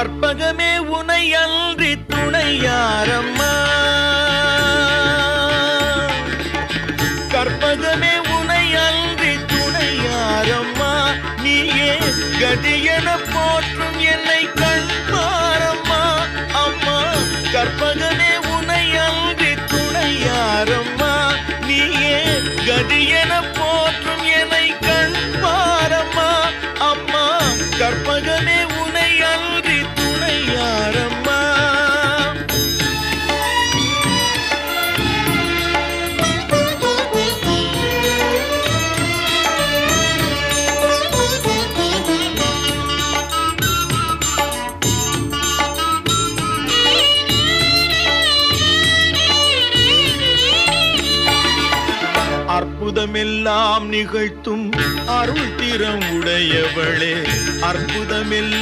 கற்பகமே உனை அன்றி துணையாரம்மா, கற்பகமே உனை அன்றி துணையாரம்மா, நீயே கதியென போற்றும் என்னை கண்பாரம்மா. அம்மா கற்பகமே உனை அன்றி துணையாரம்மா, நீயே கதியென போற்றும் என்னை கண்பாரம்மா. அம்மா கற்பகமே உனை அன்றி துணையாரம்மா. அற்புதமெல்லாம் நிகழ்த்தும் அருள் திறம் உடையவளே, அற்புதமெல்லாம்